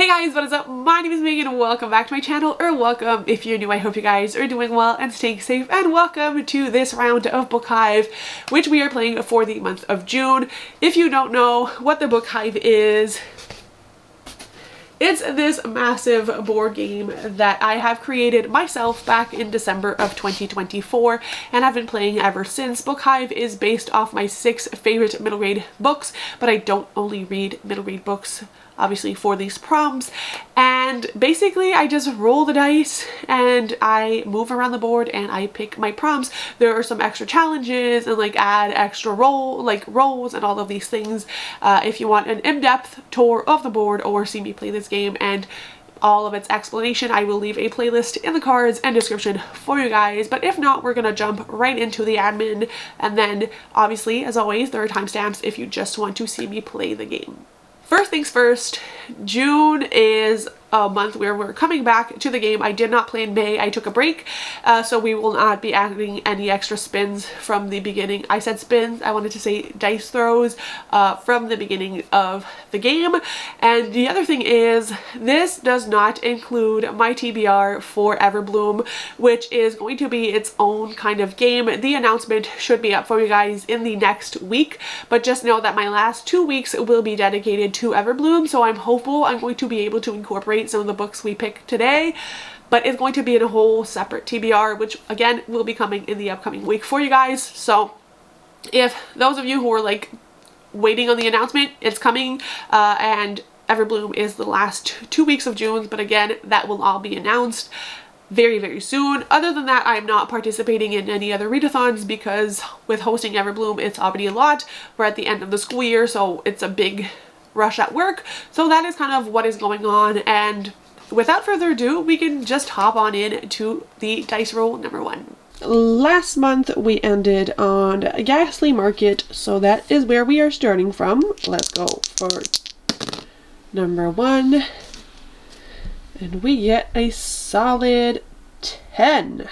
Hey guys, what is up? My name is Megan and welcome back to my channel, or welcome if you're new. I hope you guys are doing well and staying safe, and welcome to this round of Book Hive, which we are playing for the month of June. If you don't know what the Book Hive is, it's this massive board game that I have created myself back in December of 2024 and have been playing ever since. Book Hive is based off my 6 favorite middle grade books, but I don't only read middle grade books, obviously, for these prompts. And basically I just roll the dice and I move around the board and I pick my prompts. There are some extra challenges and like add extra rolls and all of these things. If you want an in-depth tour of the board or see me play this game and all of its explanation, I will leave a playlist in the cards and description for you guys. But if not, we're gonna jump right into the admin, and then obviously, as always, there are timestamps if you just want to see me play the game. First things first, June is a month where we're coming back to the game. I did not play in May. I took a break, so we will not be adding any extra spins from the beginning. I said spins, I wanted to say dice throws from the beginning of the game. And the other thing is, this does not include my TBR for Everbloom, which is going to be its own kind of game. The announcement should be up for you guys in the next week, but just know that my last 2 weeks will be dedicated to Everbloom, so I'm hopeful I'm going to be able to incorporate some of the books we pick today, but it's going to be in a whole separate TBR, which again will be coming in the upcoming week for you guys. So if those of you who are like waiting on the announcement, it's coming, and Everbloom is the last 2 weeks of June, but again, that will all be announced very, very soon. Other than that, I'm not participating in any other readathons because with hosting Everbloom, it's already a lot. We're at the end of the school year, so it's a big rush at work. So that is kind of what is going on, and without further ado, we can just hop on in to the dice roll number 1. Last month we ended on Ghastly Market, so that is where we are starting from. Let's go for number 1, and we get a solid 10.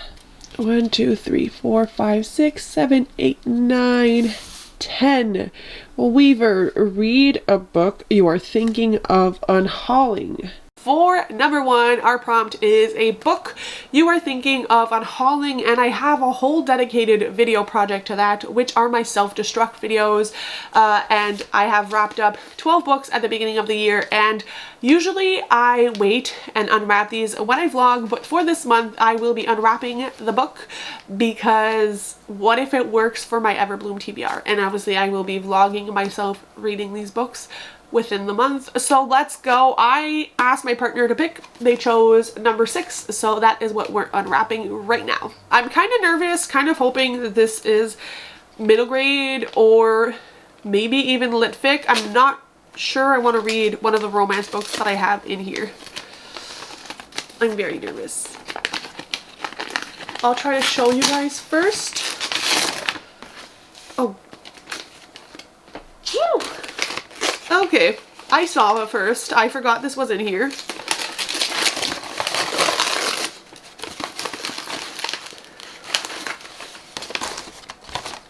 1, 2, 3, 4, 5, 6, 7, 8, 9, 10. Weaver, read a book you are thinking of unhauling. For number 1, our prompt is a book you are thinking of unhauling, and I have a whole dedicated video project to that, which are my self-destruct videos, and I have wrapped up 12 books at the beginning of the year, and usually I wait and unwrap these when I vlog, but for this month I will be unwrapping the book because what if it works for my Everbloom TBR? And obviously I will be vlogging myself reading these books within the month. So let's go. I asked my partner to pick. They chose number 6, so that is what we're unwrapping right now. I'm kind of nervous, kind of hoping that this is middle grade or maybe even lit fic. I'm not sure I want to read one of the romance books that I have in here. I'm very nervous. I'll try to show you guys first. Oh. Woo! Okay, I saw it first. I forgot this was in here.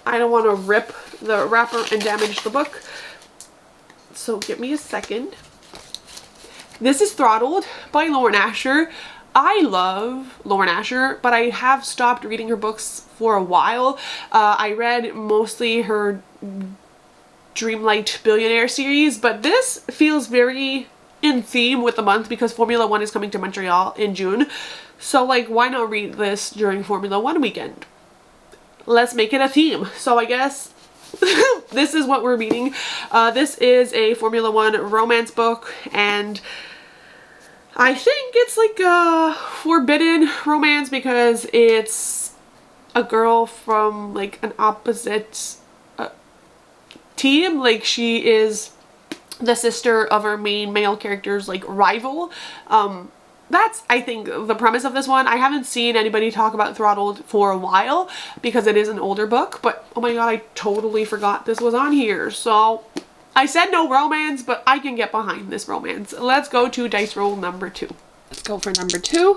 I don't want to rip the wrapper and damage the book, so give me a second. This is Throttled by Lauren Asher. I love Lauren Asher, but I have stopped reading her books for a while. I read mostly her Dreamlight Billionaire series, but this feels very in theme with the month because Formula 1 is coming to Montreal in June. So like, why not read this during Formula 1 weekend? Let's make it a theme. So I guess this is what we're reading. This is a Formula 1 romance book, and I think it's like a forbidden romance because it's a girl from like an opposite team. Like, she is the sister of our main male character's like rival. That's, I think, the premise of this one. I haven't seen anybody talk about Throttled for a while because it is an older book, but oh my god, I totally forgot this was on here. So I said no romance, but I can get behind this romance. Let's go to dice roll number 2. Let's go for number 2.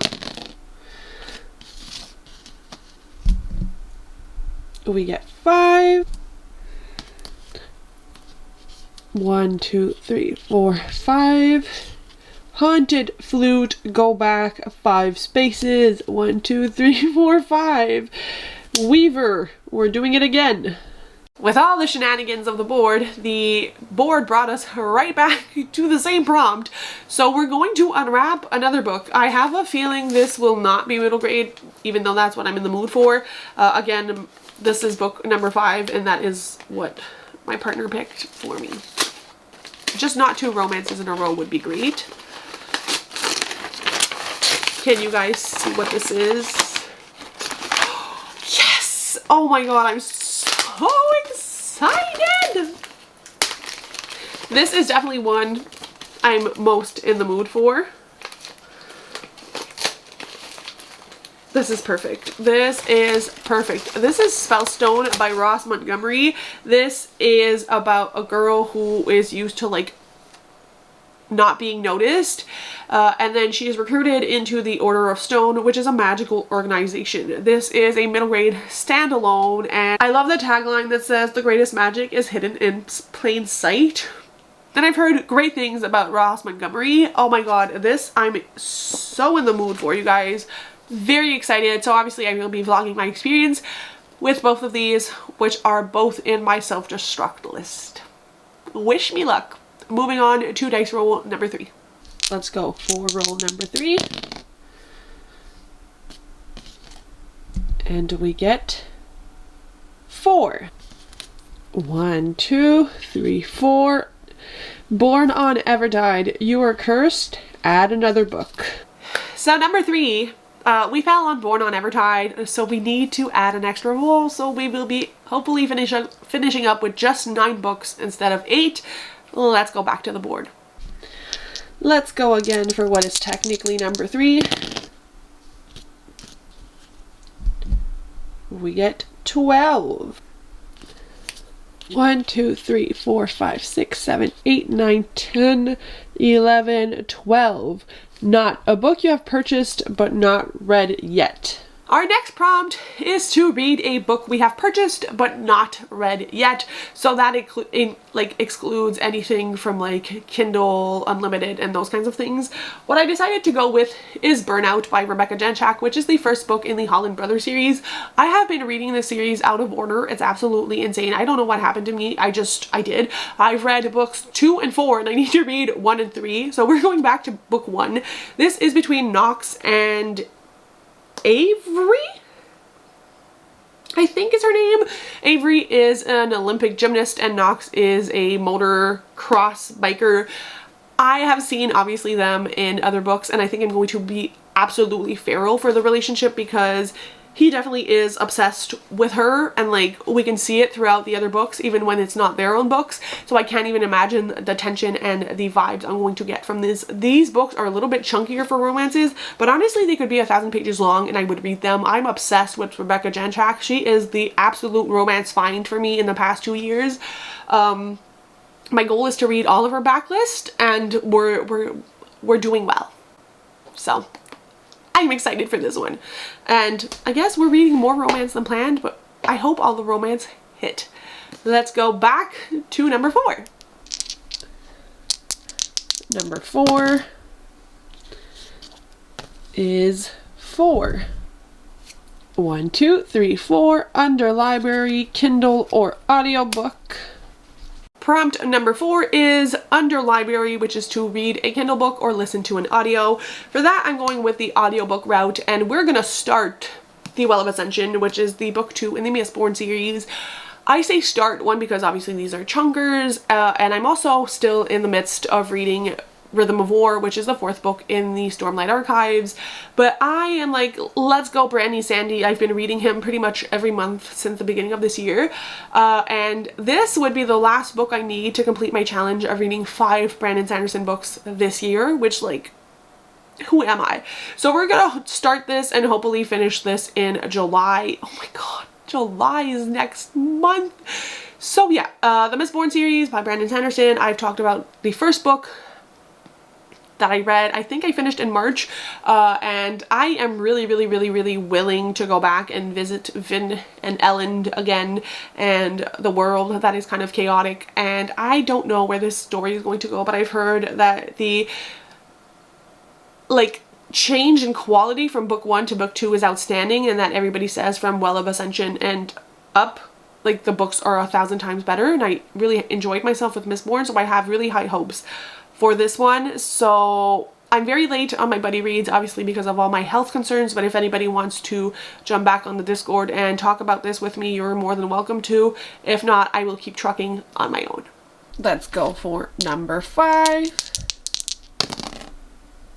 We get 5. 1, 2, 3, 4, 5. Haunted flute, go back 5 spaces. 1, 2, 3, 4, 5. Weaver, we're doing it again. With all the shenanigans of the board brought us right back to the same prompt. So we're going to unwrap another book. I have a feeling this will not be middle grade, even though that's what I'm in the mood for. Again, this is book number 5, and that is what my partner picked for me. Just not 2 romances in a row would be great. Can you guys see what this is? Yes! Oh my god, I'm so excited! This is definitely one I'm most in the mood for. This is perfect. This is perfect. This is Spellstone by Ross Montgomery. This is about a girl who is used to like not being noticed, and then she is recruited into the Order of Stone, which is a magical organization. This is a middle grade standalone, and I love the tagline that says the greatest magic is hidden in plain sight. And I've heard great things about Ross Montgomery. Oh my god, this I'm so in the mood for, you guys. Very excited. So obviously I will be vlogging my experience with both of these, which are both in my self-destruct list. Wish me luck. Moving on to dice roll number 3. Let's go for roll number 3. And we get 4. 1, 2, 3, 4. Born on Evertide, you are cursed. Add another book. So number 3, we fell on Born on Evertide, so we need to add an extra roll. So we will be hopefully finishing up with just 9 books instead of 8. Let's go back to the board. Let's go again for what is technically number 3. We get 12. 1, 2, 3, 4, 5, 6, 7, 8, 9, 10, 11, 12. Not a book you have purchased but not read yet. Our next prompt is to read a book we have purchased but not read yet. So that excludes anything from like Kindle Unlimited and those kinds of things. What I decided to go with is Burnout by Rebecca Janchak, which is the first book in the Holland Brothers series. I have been reading this series out of order. It's absolutely insane. I don't know what happened to me. I did. I've read books 2 and 4 and I need to read 1 and 3. So we're going back to book 1. This is between Knox and Avery, I think is her name. Avery is an Olympic gymnast and Knox is a motor cross biker. I have seen obviously them in other books, and I think I'm going to be absolutely feral for the relationship because he definitely is obsessed with her, and like we can see it throughout the other books even when it's not their own books. So I can't even imagine the tension and the vibes I'm going to get from this. These books are a little bit chunkier for romances, but honestly they could be 1,000 pages long and I would read them. I'm obsessed with Rebecca Janchak. She is the absolute romance find for me in the past 2 years. My goal is to read all of her backlist, and we're doing well. So I'm excited for this one. And I guess we're reading more romance than planned, but I hope all the romance hit. Let's go back to number 4. Number 4 is 4. 1, 2, 3, 4, under library, Kindle, or audiobook. Prompt number 4 is under library, which is to read a Kindle book or listen to an audio. For that, I'm going with the audiobook route, and we're gonna start The Well of Ascension, which is the book 2 in the Mistborn series. I say start one because obviously these are chunkers, and I'm also still in the midst of reading Rhythm of War, which is the 4th book in the Stormlight Archives. But I am like, let's go Brandy Sandy. I've been reading him pretty much every month since the beginning of this year. And this would be the last book I need to complete my challenge of reading 5 Brandon Sanderson books this year, which like, who am I? So we're gonna start this and hopefully finish this in July. Oh my god, July is next month. So yeah, the Mistborn series by Brandon Sanderson. I've talked about the first book that I read. I think I finished in March, and I am really willing to go back and visit Vin and Elend again, and the world that is kind of chaotic. And I don't know where this story is going to go, but I've heard that the like change in quality from book 1 to book 2 is outstanding, and that everybody says from Well of Ascension and up, like the books are 1,000 times better, and I really enjoyed myself with Mistborn, so I have really high hopes for this one. So I'm very late on my buddy reads, obviously because of all my health concerns, but if anybody wants to jump back on the Discord and talk about this with me, you're more than welcome to. If not, I will keep trucking on my own. Let's go for number 5,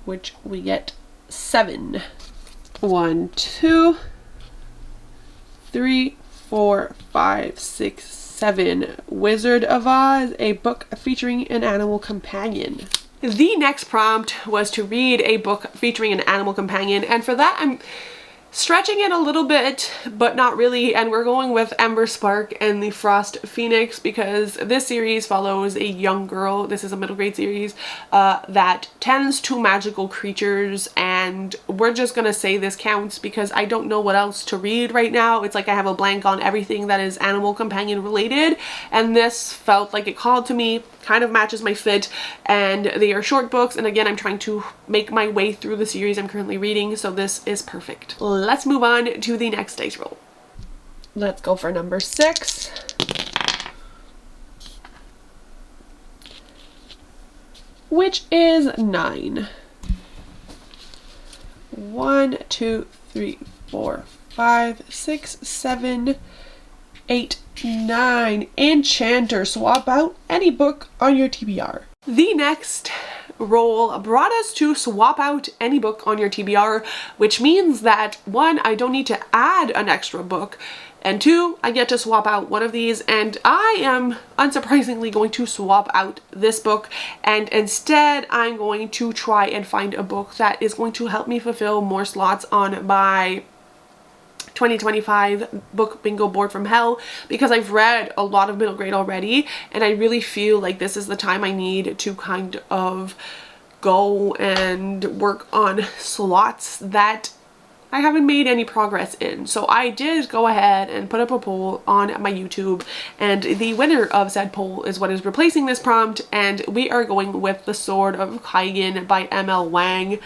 which we get 7. 1, 2, 3, 4, 5, 6, 7. Wizard of Oz, a book featuring an animal companion. The next prompt was to read a book featuring an animal companion, and for that I'm stretching it a little bit, but not really, and we're going with Ember Spark and the Frost Phoenix because this series follows a young girl. This is a middle grade series that tends to magical creatures, and we're just gonna say this counts because I don't know what else to read right now. It's like I have a blank on everything that is animal companion related, and this felt like it called to me, kind of matches my fit, and they are short books, and again I'm trying to make my way through the series I'm currently reading, so this is perfect. Let's move on to the next dice roll. Let's go for number 6. Which is 9. 1, 2, 3, 4, 5, 6, 7, 8, 9. Enchanter. Swap out any book on your TBR. The next roll brought us to swap out any book on your TBR, which means that 1, I don't need to add an extra book, and 2, I get to swap out one of these, and I am unsurprisingly going to swap out this book, and instead I'm going to try and find a book that is going to help me fulfill more slots on my 2025 book bingo board from hell, because I've read a lot of middle grade already, and I really feel like this is the time I need to kind of go and work on slots that I haven't made any progress in. So I did go ahead and put up a poll on my YouTube, and the winner of said poll is what is replacing this prompt, and we are going with The Sword of Kaigen by M.L. Wang.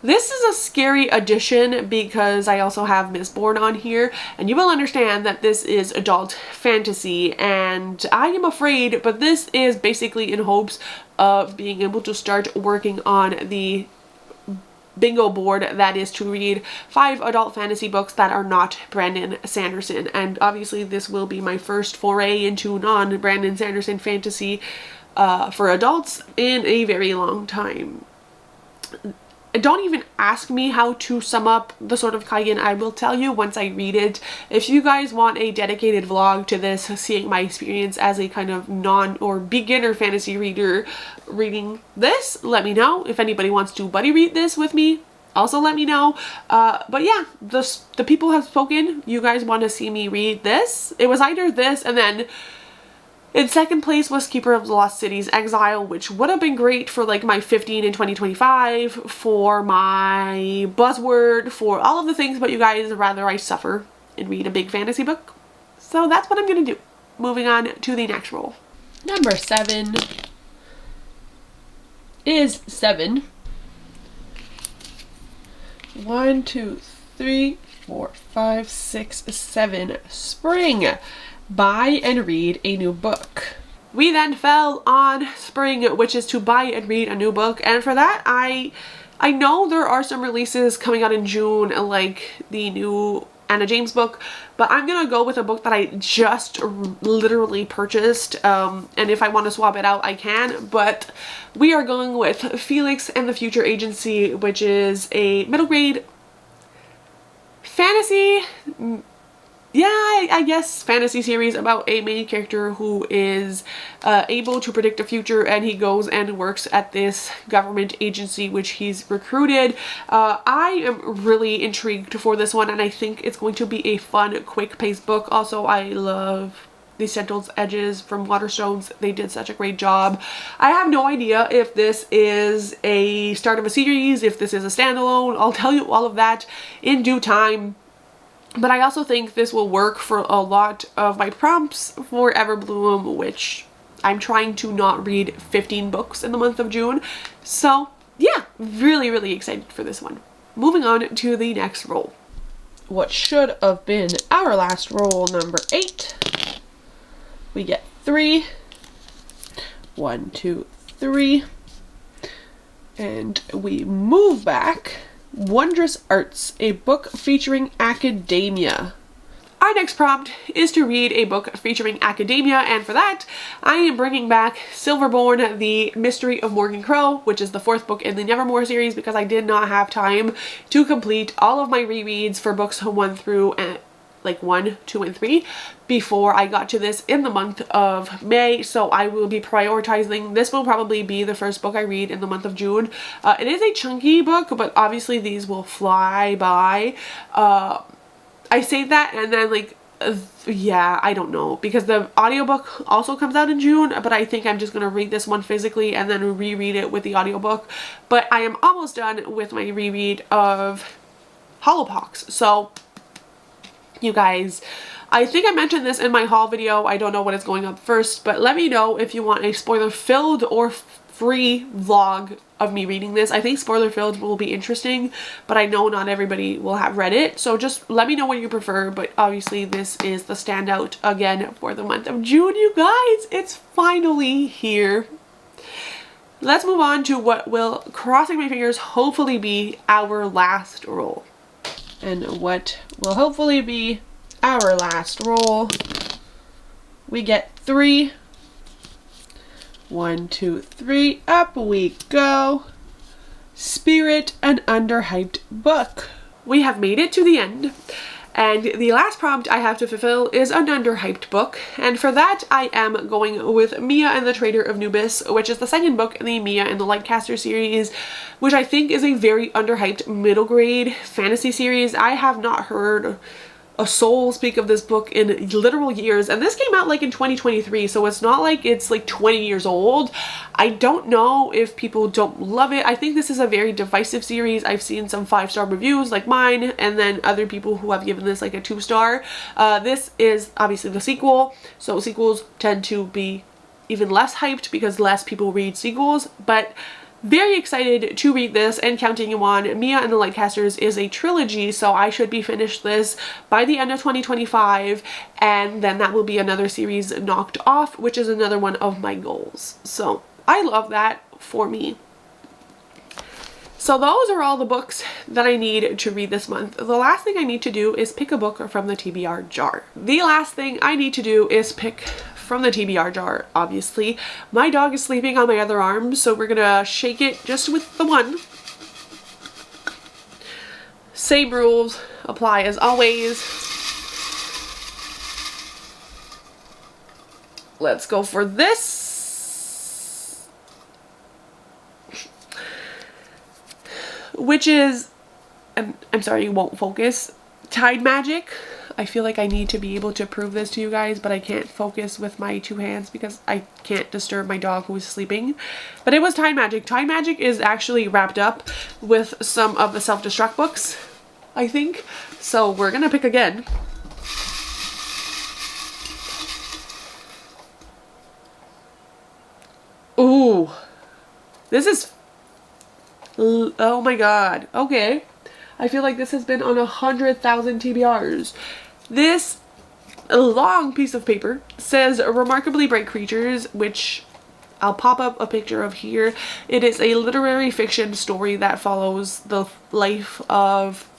This is a scary addition because I also have Mistborn on here, and you will understand that this is adult fantasy, and I am afraid, but this is basically in hopes of being able to start working on the bingo board that is to read 5 adult fantasy books that are not Brandon Sanderson, and obviously this will be my first foray into non-Brandon Sanderson fantasy for adults in a very long time. Don't even ask me how to sum up The Sword of Kaigen. I will tell you once I read it. If you guys want a dedicated vlog to this, seeing my experience as a kind of non or beginner fantasy reader reading this, let me know. If anybody wants to buddy read this with me, also let me know. But yeah, the people have spoken. You guys want to see me read this. It was either this, and then in second place was Keeper of the Lost Cities Exile, which would have been great for like my 15 in 2025, for my buzzword, for all of the things, but you guys rather I suffer and read a big fantasy book. So that's what I'm gonna do. Moving on to the next roll. Number 7 is 7. 1, 2, 3, 4, 5, 6, 7. Spring. Buy and read a new book. We then fell on spring, which is to buy and read a new book, and for that I know there are some releases coming out in June, like the new Anna James book, but I'm gonna go with a book that I just literally purchased, and if I want to swap it out I can, but we are going with Felix and the Future Agency, which is a middle grade fantasy, yeah, I guess fantasy series about a main character who is able to predict the future, and he goes and works at this government agency which he's recruited. I am really intrigued for this one, and I think it's going to be a fun, quick-paced book. Also, I love the Sentinel's Edges from Waterstones. They did such a great job. I have no idea if this is a start of a series, if this is a standalone. I'll tell you all of that in due time. But I also think this will work for a lot of my prompts for Everbloom, which I'm trying to not read 15 books in the month of June. So yeah, really, really excited for this one. Moving on to the next roll. What should have been our last roll, number 8. We get 3. 1, 2, 3. And we move back. Wondrous Arts, a book featuring academia. Our next prompt is to read a book featuring academia, and for that, I am bringing back Silverborn, The Mystery of Morgan Crow, which is the 4th book in the Nevermore series, because I did not have time to complete all of my rereads for books 1 through 1, 2, and 3 before I got to this in the month of May, so I will be prioritizing. This will probably be the first book I read in the month of June. It is a chunky book, but obviously these will fly by. I say that and then yeah, I don't know, because the audiobook also comes out in June, but I think I'm just going to read this one physically and then reread it with the audiobook. But I am almost done with my reread of Hollowpox. So you guys, I think I mentioned this in my haul video. I don't know what is going up first, but let me know if you want a spoiler-filled or free vlog of me reading this. I think spoiler-filled will be interesting, but I know not everybody will have read it, so just let me know what you prefer. But obviously this is the standout again for the month of June, you guys. It's finally here. Let's move on to what will, crossing my fingers, hopefully be our last roll. And what will hopefully be our last roll, we get 3. 1, 2, 3, up we go. Spirit, an underhyped book. We have made it to the end, and the last prompt I have to fulfill is an underhyped book, and for that I am going with Mia and the Traitor of Nubis, which is the 2nd book in the Mia and the Lightcaster series, which I think is a very underhyped middle grade fantasy series. I have not heard a soul speak of this book in literal years, and this came out in 2023, so it's not like it's 20 years old. I don't know if people don't love it. I think this is a very divisive series. I've seen some 5-star reviews like mine, and then other people who have given this a 2-star. This is obviously the sequel, so sequels tend to be even less hyped because less people read sequels, but very excited to read this and counting you on. Mia and the Lightcasters is a trilogy, so I should be finished this by the end of 2025, and then that will be another series knocked off, which is another one of my goals. So I love that for me. So those are all the books that I need to read this month. The last thing I need to do is pick a book from the TBR jar. The last thing I need to do is pick from the TBR jar, obviously. My dog is sleeping on my other arm, so we're gonna shake it just with the one. Same rules apply as always. Let's go for this, which is, I'm sorry, you won't focus, Tide Magic. I feel like I need to be able to prove this to you guys, but I can't focus with my 2 hands because I can't disturb my dog who is sleeping. But it was Tide Magic. Tide Magic is actually wrapped up with some of the self-destruct books, I think. So we're gonna pick again. Ooh. This is... oh my god. Okay. I feel like this has been on 100,000 TBRs. This long piece of paper says Remarkably Bright Creatures, which I'll pop up a picture of here. It is a literary fiction story that follows the life of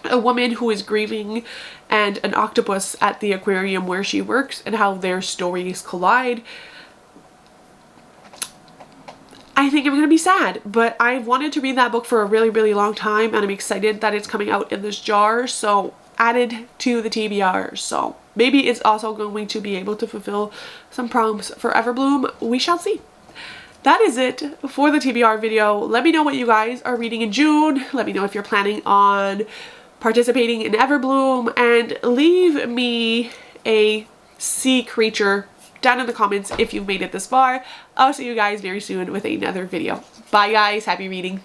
a woman who is grieving and an octopus at the aquarium where she works, and how their stories collide. I think I'm gonna be sad, but I've wanted to read that book for a really, really long time, and I'm excited that it's coming out in this jar, so added to the TBR. So maybe it's also going to be able to fulfill some prompts for Everbloom. We shall see. That is it for the TBR video. Let me know what you guys are reading in June. Let me know if you're planning on participating in Everbloom, and leave me a sea creature down in the comments if you've made it this far. I'll see you guys very soon with another video. Bye guys, happy reading.